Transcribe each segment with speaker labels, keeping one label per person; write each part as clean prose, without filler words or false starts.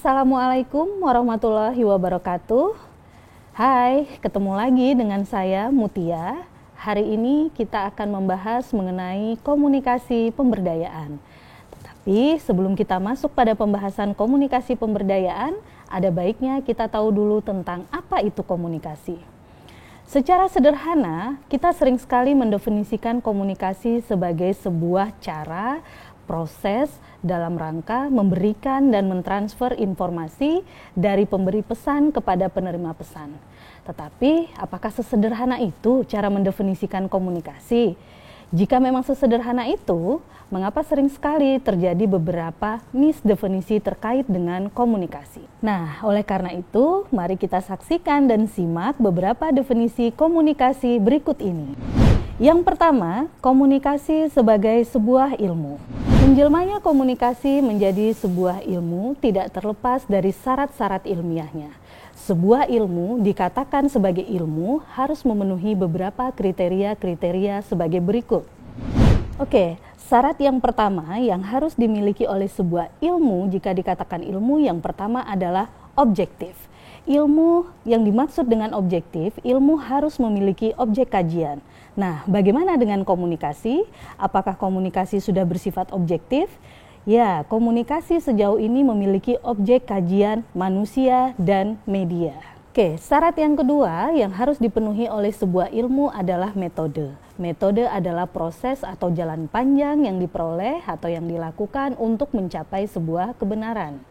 Speaker 1: Assalamualaikum warahmatullahi wabarakatuh. Hai, ketemu lagi dengan saya Mutia. Hari ini kita akan membahas mengenai komunikasi pemberdayaan. Tetapi sebelum kita masuk pada pembahasan komunikasi pemberdayaan, ada baiknya kita tahu dulu tentang apa itu komunikasi. Secara sederhana, kita sering sekali mendefinisikan komunikasi sebagai sebuah cara, proses dalam rangka memberikan dan mentransfer informasi dari pemberi pesan kepada penerima pesan. Tetapi, apakah sesederhana itu cara mendefinisikan komunikasi? Jika memang sesederhana itu, mengapa sering sekali terjadi beberapa misdefinisi terkait dengan komunikasi? Nah, oleh karena itu, mari kita saksikan dan simak beberapa definisi komunikasi berikut ini. Yang pertama, komunikasi sebagai sebuah ilmu. Menjelmanya komunikasi menjadi sebuah ilmu tidak terlepas dari syarat-syarat ilmiahnya. Sebuah ilmu dikatakan sebagai ilmu harus memenuhi beberapa kriteria-kriteria sebagai berikut. Oke, syarat yang pertama yang harus dimiliki oleh sebuah ilmu jika dikatakan ilmu yang pertama adalah objektif. Ilmu yang dimaksud dengan objektif, ilmu harus memiliki objek kajian. Nah, bagaimana dengan komunikasi? Apakah komunikasi sudah bersifat objektif? Ya, komunikasi sejauh ini memiliki objek kajian manusia dan media. Oke, syarat yang kedua yang harus dipenuhi oleh sebuah ilmu adalah metode. Metode adalah proses atau jalan panjang yang diperoleh atau yang dilakukan untuk mencapai sebuah kebenaran.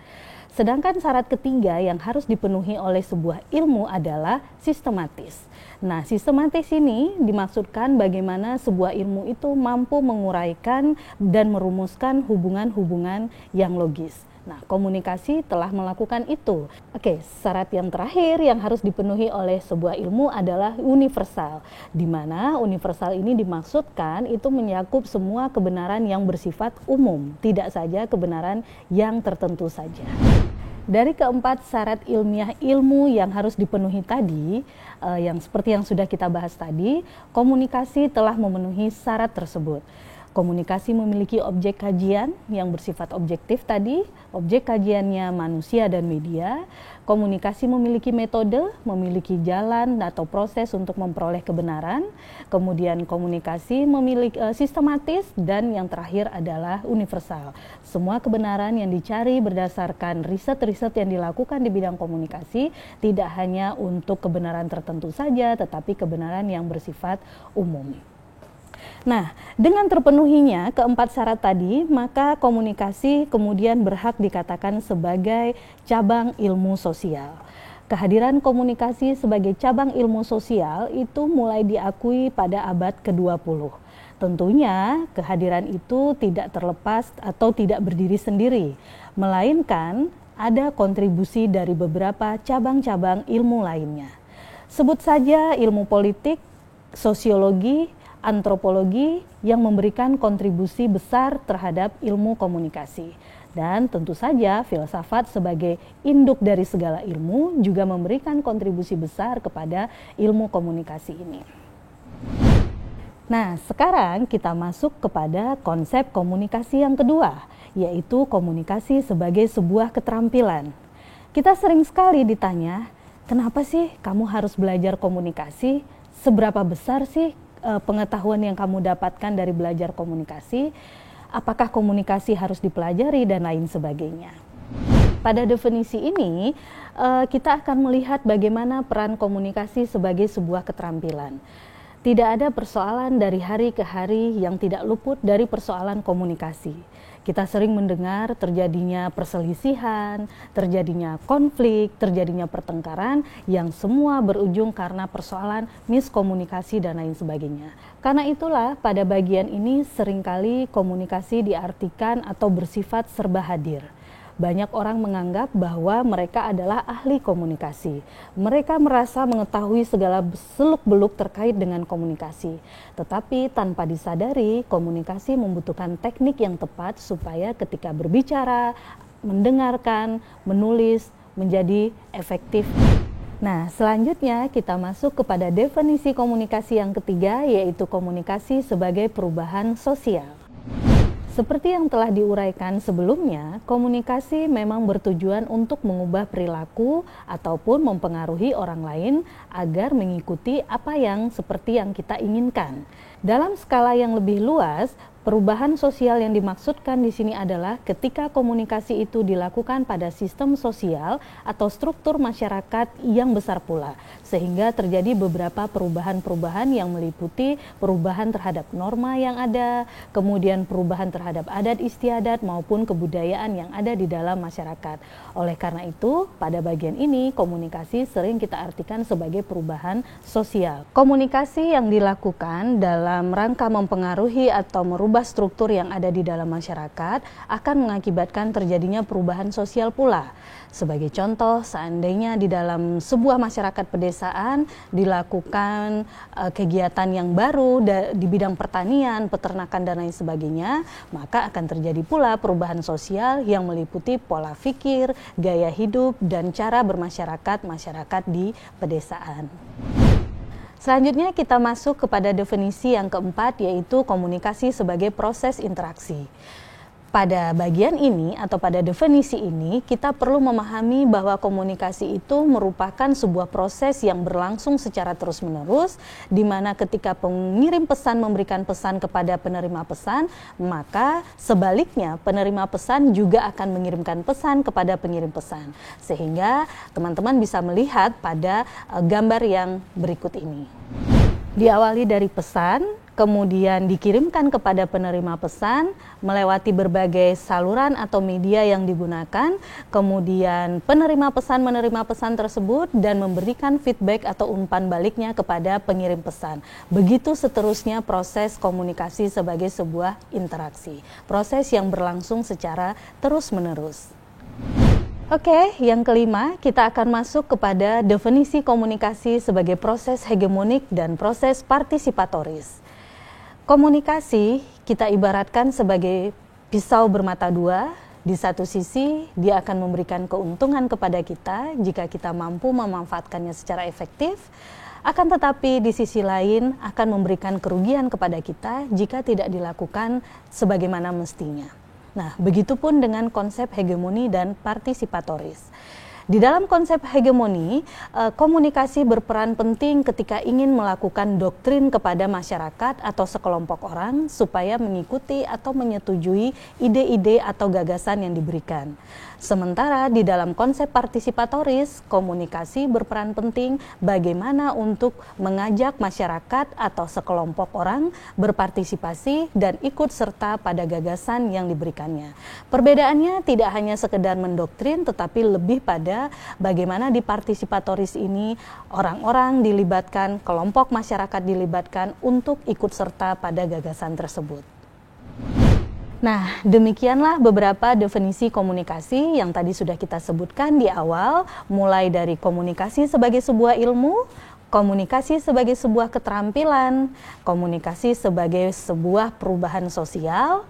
Speaker 1: Sedangkan syarat ketiga yang harus dipenuhi oleh sebuah ilmu adalah sistematis. Nah, sistematis ini dimaksudkan bagaimana sebuah ilmu itu mampu menguraikan dan merumuskan hubungan-hubungan yang logis. Nah, komunikasi telah melakukan itu. Oke, syarat yang terakhir yang harus dipenuhi oleh sebuah ilmu adalah universal, di mana universal ini dimaksudkan itu menyakup semua kebenaran yang bersifat umum, tidak saja kebenaran yang tertentu saja. Dari keempat syarat ilmiah ilmu yang harus dipenuhi tadi, yang seperti yang sudah kita bahas tadi, komunikasi telah memenuhi syarat tersebut. Komunikasi memiliki objek kajian yang bersifat objektif tadi, objek kajiannya manusia dan media. Komunikasi memiliki metode, memiliki jalan atau proses untuk memperoleh kebenaran. Kemudian komunikasi memiliki sistematis dan yang terakhir adalah universal. Semua kebenaran yang dicari berdasarkan riset-riset yang dilakukan di bidang komunikasi tidak hanya untuk kebenaran tertentu saja, tetapi kebenaran yang bersifat umum. Nah, dengan terpenuhinya keempat syarat tadi, maka komunikasi kemudian berhak dikatakan sebagai cabang ilmu sosial. Kehadiran komunikasi sebagai cabang ilmu sosial itu mulai diakui pada abad ke-20. Tentunya kehadiran itu tidak terlepas atau tidak berdiri sendiri, melainkan ada kontribusi dari beberapa cabang-cabang ilmu lainnya. Sebut saja ilmu politik, sosiologi, antropologi yang memberikan kontribusi besar terhadap ilmu komunikasi. Dan tentu saja filsafat sebagai induk dari segala ilmu juga memberikan kontribusi besar kepada ilmu komunikasi ini. Nah, sekarang kita masuk kepada konsep komunikasi yang kedua, yaitu komunikasi sebagai sebuah keterampilan. Kita sering sekali ditanya, kenapa sih kamu harus belajar komunikasi? Seberapa besar sih pengetahuan yang kamu dapatkan dari belajar komunikasi, apakah komunikasi harus dipelajari dan lain sebagainya. Pada definisi ini, kita akan melihat bagaimana peran komunikasi sebagai sebuah keterampilan. Tidak ada persoalan dari hari ke hari yang tidak luput dari persoalan komunikasi. Kita sering mendengar terjadinya perselisihan, terjadinya konflik, terjadinya pertengkaran yang semua berujung karena persoalan miskomunikasi dan lain sebagainya. Karena itulah pada bagian ini seringkali komunikasi diartikan atau bersifat serba hadir. Banyak orang menganggap bahwa mereka adalah ahli komunikasi. Mereka merasa mengetahui segala seluk-beluk terkait dengan komunikasi. Tetapi tanpa disadari, komunikasi membutuhkan teknik yang tepat supaya ketika berbicara, mendengarkan, menulis, menjadi efektif. Nah, selanjutnya kita masuk kepada definisi komunikasi yang ketiga, yaitu komunikasi sebagai perubahan sosial. Seperti yang telah diuraikan sebelumnya, komunikasi memang bertujuan untuk mengubah perilaku ataupun mempengaruhi orang lain agar mengikuti apa yang seperti yang kita inginkan. Dalam skala yang lebih luas, perubahan sosial yang dimaksudkan di sini adalah ketika komunikasi itu dilakukan pada sistem sosial atau struktur masyarakat yang besar pula, sehingga terjadi beberapa perubahan-perubahan yang meliputi perubahan terhadap norma yang ada, kemudian perubahan terhadap adat istiadat maupun kebudayaan yang ada di dalam masyarakat. Oleh karena itu, pada bagian ini komunikasi sering kita artikan sebagai perubahan sosial. Komunikasi yang dilakukan dalam rangka mempengaruhi atau merubah struktur yang ada di dalam masyarakat akan mengakibatkan terjadinya perubahan sosial pula. Sebagai contoh, seandainya di dalam sebuah masyarakat pedesaan dilakukan kegiatan yang baru di bidang pertanian, peternakan dan lain sebagainya, maka akan terjadi pula perubahan sosial yang meliputi pola pikir, gaya hidup, dan cara bermasyarakat di pedesaan. Selanjutnya kita masuk kepada definisi yang keempat, yaitu komunikasi sebagai proses interaksi. Pada bagian ini atau pada definisi ini, kita perlu memahami bahwa komunikasi itu merupakan sebuah proses yang berlangsung secara terus-menerus, di mana ketika pengirim pesan memberikan pesan kepada penerima pesan, maka sebaliknya penerima pesan juga akan mengirimkan pesan kepada pengirim pesan. Sehingga teman-teman bisa melihat pada gambar yang berikut ini. Diawali dari pesan, kemudian dikirimkan kepada penerima pesan melewati berbagai saluran atau media yang digunakan, kemudian penerima pesan menerima pesan tersebut dan memberikan feedback atau umpan baliknya kepada pengirim pesan. Begitu seterusnya proses komunikasi sebagai sebuah interaksi, proses yang berlangsung secara terus-menerus. Oke, yang kelima, kita akan masuk kepada definisi komunikasi sebagai proses hegemonik dan proses partisipatoris. Komunikasi kita ibaratkan sebagai pisau bermata dua. Di satu sisi, dia akan memberikan keuntungan kepada kita jika kita mampu memanfaatkannya secara efektif. Akan tetapi di sisi lain akan memberikan kerugian kepada kita jika tidak dilakukan sebagaimana mestinya. Nah, begitupun dengan konsep hegemoni dan partisipatoris. Di dalam konsep hegemoni, komunikasi berperan penting ketika ingin melakukan doktrin kepada masyarakat atau sekelompok orang supaya mengikuti atau menyetujui ide-ide atau gagasan yang diberikan. Sementara di dalam konsep partisipatoris, komunikasi berperan penting bagaimana untuk mengajak masyarakat atau sekelompok orang berpartisipasi dan ikut serta pada gagasan yang diberikannya. Perbedaannya tidak hanya sekedar mendoktrin, tetapi lebih pada bagaimana di partisipatoris ini orang-orang dilibatkan, kelompok masyarakat dilibatkan untuk ikut serta pada gagasan tersebut. Nah, demikianlah beberapa definisi komunikasi yang tadi sudah kita sebutkan di awal, mulai dari komunikasi sebagai sebuah ilmu, komunikasi sebagai sebuah keterampilan, komunikasi sebagai sebuah perubahan sosial,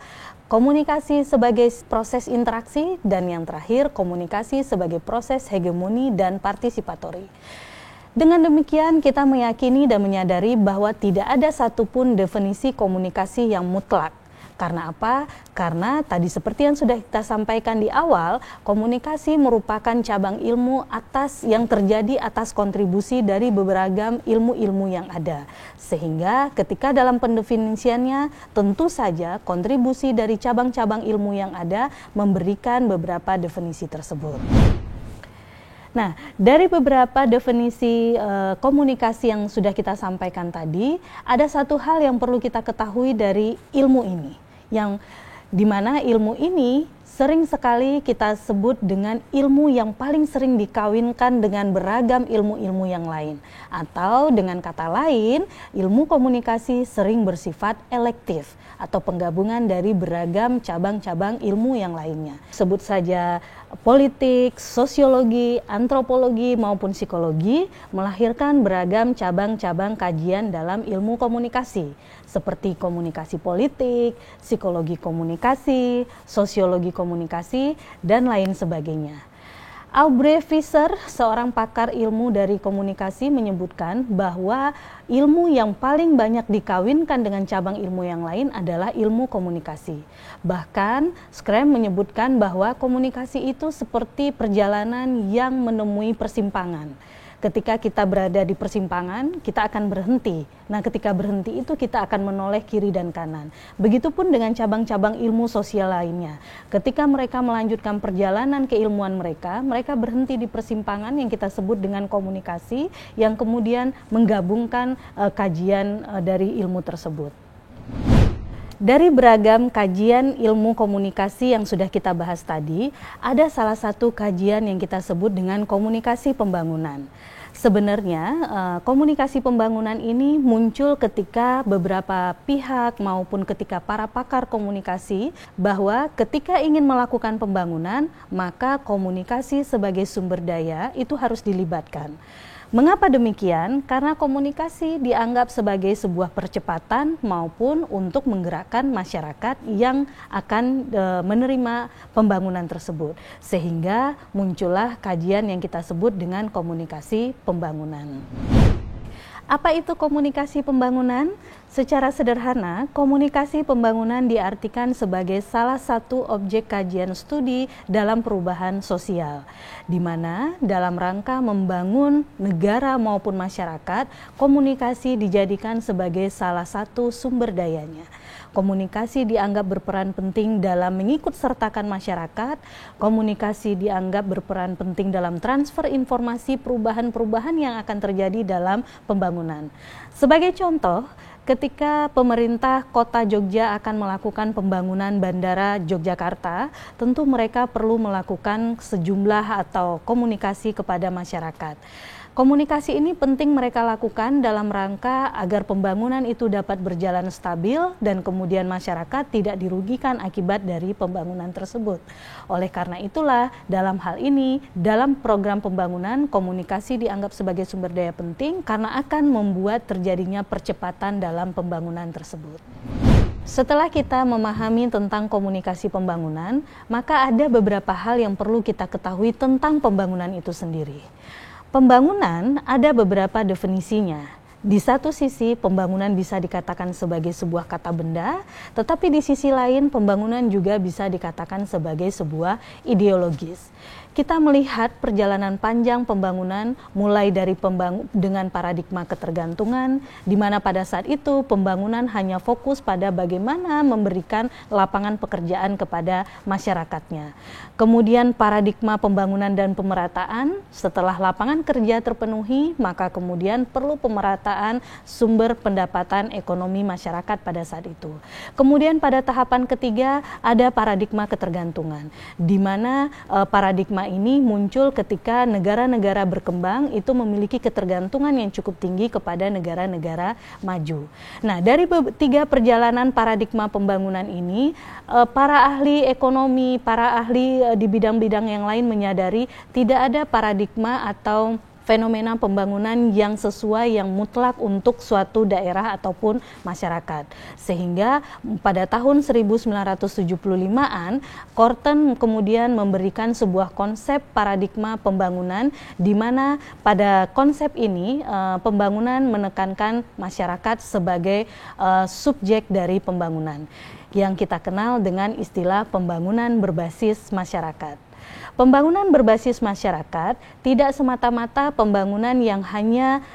Speaker 1: komunikasi sebagai proses interaksi, dan yang terakhir komunikasi sebagai proses hegemoni dan partisipatori. Dengan demikian kita meyakini dan menyadari bahwa tidak ada satupun definisi komunikasi yang mutlak. Karena apa? Karena tadi seperti yang sudah kita sampaikan di awal, komunikasi merupakan cabang ilmu yang terjadi atas kontribusi dari beragam ilmu-ilmu yang ada. Sehingga ketika dalam pendefinisiannya, tentu saja kontribusi dari cabang-cabang ilmu yang ada memberikan beberapa definisi tersebut. Nah, dari beberapa definisi komunikasi yang sudah kita sampaikan tadi, ada satu hal yang perlu kita ketahui dari ilmu ini, yang dimana ilmu ini sering sekali kita sebut dengan ilmu yang paling sering dikawinkan dengan beragam ilmu-ilmu yang lain. Atau dengan kata lain, ilmu komunikasi sering bersifat elektif atau penggabungan dari beragam cabang-cabang ilmu yang lainnya. Sebut saja politik, sosiologi, antropologi maupun psikologi melahirkan beragam cabang-cabang kajian dalam ilmu komunikasi seperti komunikasi politik, psikologi komunikasi, sosiologi komunikasi, dan lain sebagainya. Aubrey Fisher, seorang pakar ilmu dari komunikasi, menyebutkan bahwa ilmu yang paling banyak dikawinkan dengan cabang ilmu yang lain adalah ilmu komunikasi. Bahkan, Scrum menyebutkan bahwa komunikasi itu seperti perjalanan yang menemui persimpangan. Ketika kita berada di persimpangan, kita akan berhenti. Nah, ketika berhenti itu kita akan menoleh kiri dan kanan. Begitupun dengan cabang-cabang ilmu sosial lainnya. Ketika mereka melanjutkan perjalanan keilmuan mereka, mereka berhenti di persimpangan yang kita sebut dengan komunikasi, yang kemudian menggabungkan kajian dari ilmu tersebut. Dari beragam kajian ilmu komunikasi yang sudah kita bahas tadi, ada salah satu kajian yang kita sebut dengan komunikasi pembangunan. Sebenarnya komunikasi pembangunan ini muncul ketika beberapa pihak maupun ketika para pakar komunikasi bahwa ketika ingin melakukan pembangunan, maka komunikasi sebagai sumber daya itu harus dilibatkan. Mengapa demikian? Karena komunikasi dianggap sebagai sebuah percepatan maupun untuk menggerakkan masyarakat yang akan menerima pembangunan tersebut. Sehingga muncullah kajian yang kita sebut dengan komunikasi pembangunan. Apa itu komunikasi pembangunan? Secara sederhana, komunikasi pembangunan diartikan sebagai salah satu objek kajian studi dalam perubahan sosial, di mana dalam rangka membangun negara maupun masyarakat, komunikasi dijadikan sebagai salah satu sumber dayanya. Komunikasi dianggap berperan penting dalam mengikut sertakan masyarakat, komunikasi dianggap berperan penting dalam transfer informasi perubahan-perubahan yang akan terjadi dalam pembangunan. Sebagai contoh, ketika pemerintah Kota Jogja akan melakukan pembangunan Bandara Yogyakarta, tentu mereka perlu melakukan sejumlah atau komunikasi kepada masyarakat. Komunikasi ini penting mereka lakukan dalam rangka agar pembangunan itu dapat berjalan stabil dan kemudian masyarakat tidak dirugikan akibat dari pembangunan tersebut. Oleh karena itulah, dalam hal ini, dalam program pembangunan, komunikasi dianggap sebagai sumber daya penting karena akan membuat terjadinya percepatan dalam pembangunan tersebut. Setelah kita memahami tentang komunikasi pembangunan, maka ada beberapa hal yang perlu kita ketahui tentang pembangunan itu sendiri. Pembangunan ada beberapa definisinya. Di satu sisi, pembangunan bisa dikatakan sebagai sebuah kata benda, tetapi di sisi lain, pembangunan juga bisa dikatakan sebagai sebuah ideologis. Kita melihat perjalanan panjang pembangunan mulai dari dengan paradigma ketergantungan, di mana pada saat itu pembangunan hanya fokus pada bagaimana memberikan lapangan pekerjaan kepada masyarakatnya. Kemudian paradigma pembangunan dan pemerataan, setelah lapangan kerja terpenuhi, maka kemudian perlu pemerataan sumber pendapatan ekonomi masyarakat pada saat itu. Kemudian pada tahapan ketiga ada paradigma ketergantungan, di mana paradigma ini muncul ketika negara-negara berkembang itu memiliki ketergantungan yang cukup tinggi kepada negara-negara maju. Nah, dari tiga perjalanan paradigma pembangunan ini, para ahli ekonomi, para ahli di bidang-bidang yang lain menyadari tidak ada paradigma atau fenomena pembangunan yang sesuai, yang mutlak untuk suatu daerah ataupun masyarakat. Sehingga pada tahun 1975-an, Korten kemudian memberikan sebuah konsep paradigma pembangunan, di mana pada konsep ini pembangunan menekankan masyarakat sebagai subjek dari pembangunan, yang kita kenal dengan istilah pembangunan berbasis masyarakat. Pembangunan berbasis masyarakat tidak semata-mata pembangunan yang hanya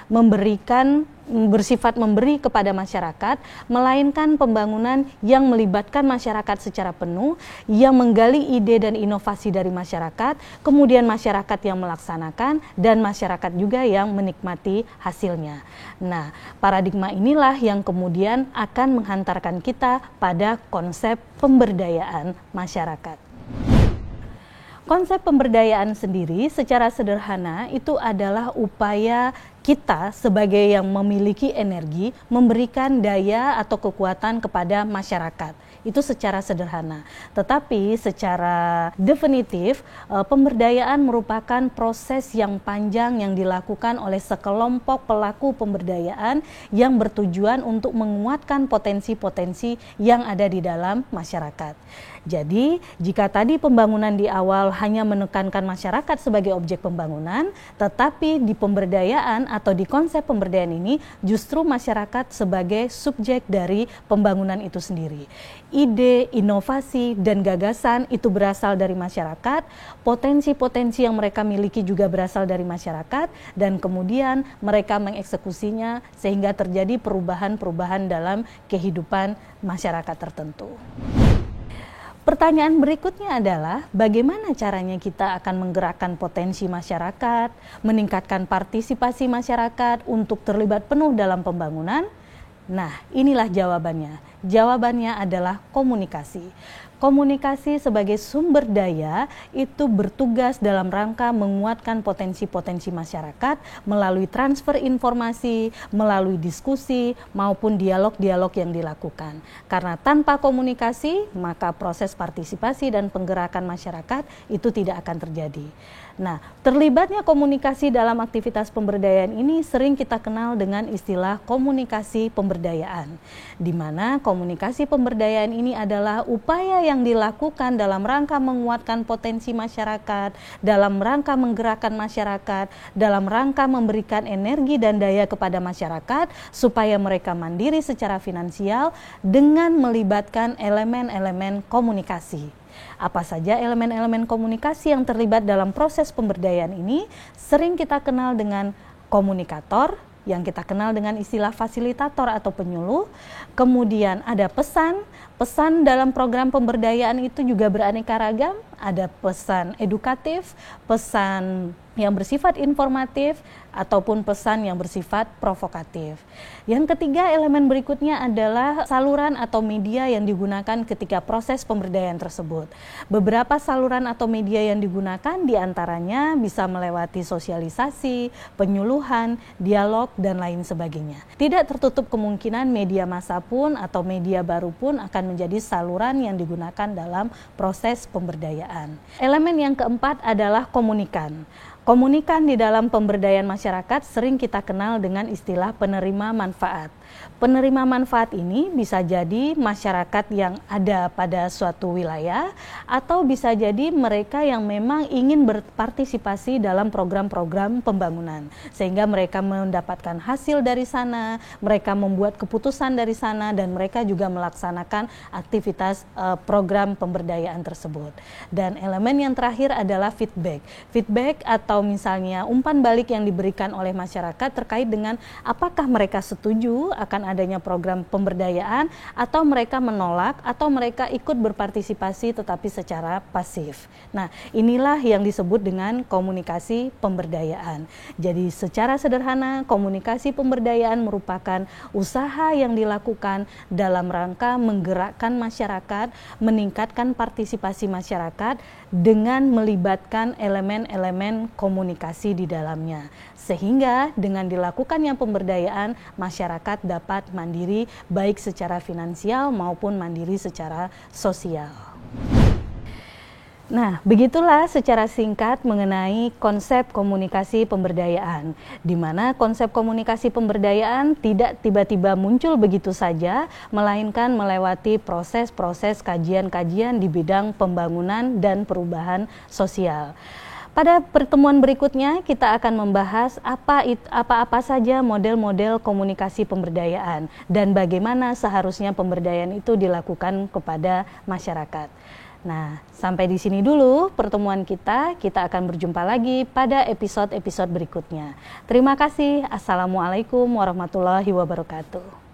Speaker 1: bersifat memberi kepada masyarakat, melainkan pembangunan yang melibatkan masyarakat secara penuh, yang menggali ide dan inovasi dari masyarakat, kemudian masyarakat yang melaksanakan, dan masyarakat juga yang menikmati hasilnya. Nah, paradigma inilah yang kemudian akan menghantarkan kita pada konsep pemberdayaan masyarakat. Konsep pemberdayaan sendiri secara sederhana itu adalah upaya kita sebagai yang memiliki energi memberikan daya atau kekuatan kepada masyarakat. Itu secara sederhana. Tetapi secara definitif, pemberdayaan merupakan proses yang panjang yang dilakukan oleh sekelompok pelaku pemberdayaan yang bertujuan untuk menguatkan potensi-potensi yang ada di dalam masyarakat. Jadi, jika tadi pembangunan di awal hanya menekankan masyarakat sebagai objek pembangunan, tetapi di pemberdayaan atau di konsep pemberdayaan ini justru masyarakat sebagai subjek dari pembangunan itu sendiri. Ide, inovasi, dan gagasan itu berasal dari masyarakat, potensi-potensi yang mereka miliki juga berasal dari masyarakat, dan kemudian mereka mengeksekusinya sehingga terjadi perubahan-perubahan dalam kehidupan masyarakat tertentu. Pertanyaan berikutnya adalah bagaimana caranya kita akan menggerakkan potensi masyarakat, meningkatkan partisipasi masyarakat untuk terlibat penuh dalam pembangunan? Nah, inilah jawabannya. Jawabannya adalah komunikasi. Komunikasi sebagai sumber daya itu bertugas dalam rangka menguatkan potensi-potensi masyarakat melalui transfer informasi, melalui diskusi, maupun dialog-dialog yang dilakukan. Karena tanpa komunikasi, maka proses partisipasi dan penggerakan masyarakat itu tidak akan terjadi. Nah, terlibatnya komunikasi dalam aktivitas pemberdayaan ini sering kita kenal dengan istilah komunikasi pemberdayaan, di mana komunikasi pemberdayaan ini adalah upaya yang dilakukan dalam rangka menguatkan potensi masyarakat, dalam rangka menggerakkan masyarakat, dalam rangka memberikan energi dan daya kepada masyarakat supaya mereka mandiri secara finansial dengan melibatkan elemen-elemen komunikasi. Apa saja elemen-elemen komunikasi yang terlibat dalam proses pemberdayaan ini? Sering kita kenal dengan komunikator, yang kita kenal dengan istilah fasilitator atau penyuluh. Kemudian ada pesan dalam program pemberdayaan itu juga beraneka ragam. Ada pesan edukatif, pesan yang bersifat informatif, ataupun pesan yang bersifat provokatif. Yang ketiga, elemen berikutnya adalah saluran atau media yang digunakan ketika proses pemberdayaan tersebut. Beberapa saluran atau media yang digunakan diantaranya bisa melewati sosialisasi, penyuluhan, dialog, dan lain sebagainya. Tidak tertutup kemungkinan media massa pun atau media baru pun akan menjadi saluran yang digunakan dalam proses pemberdayaan. Elemen yang keempat adalah komunikan. Komunikan di dalam pemberdayaan masyarakat sering kita kenal dengan istilah penerima manfaat. Penerima manfaat ini bisa jadi masyarakat yang ada pada suatu wilayah atau bisa jadi mereka yang memang ingin berpartisipasi dalam program-program pembangunan sehingga mereka mendapatkan hasil dari sana, mereka membuat keputusan dari sana dan mereka juga melaksanakan aktivitas program pemberdayaan tersebut. Dan elemen yang terakhir adalah feedback. Feedback atau misalnya umpan balik yang diberikan oleh masyarakat terkait dengan apakah mereka setuju akan adanya program pemberdayaan atau mereka menolak atau mereka ikut berpartisipasi tetapi secara pasif. Nah, inilah yang disebut dengan komunikasi pemberdayaan. Jadi secara sederhana komunikasi pemberdayaan merupakan usaha yang dilakukan dalam rangka menggerakkan masyarakat, meningkatkan partisipasi masyarakat dengan melibatkan elemen-elemen komunikasi di dalamnya. Sehingga dengan dilakukannya pemberdayaan, masyarakat dapat mandiri baik secara finansial maupun mandiri secara sosial. Nah, begitulah secara singkat mengenai konsep komunikasi pemberdayaan, di mana konsep komunikasi pemberdayaan tidak tiba-tiba muncul begitu saja, melainkan melewati proses-proses kajian-kajian di bidang pembangunan dan perubahan sosial. Pada pertemuan berikutnya kita akan membahas apa-apa saja model-model komunikasi pemberdayaan dan bagaimana seharusnya pemberdayaan itu dilakukan kepada masyarakat. Nah, sampai di sini dulu pertemuan kita. Kita akan berjumpa lagi pada episode-episode berikutnya. Terima kasih. Assalamualaikum warahmatullahi wabarakatuh.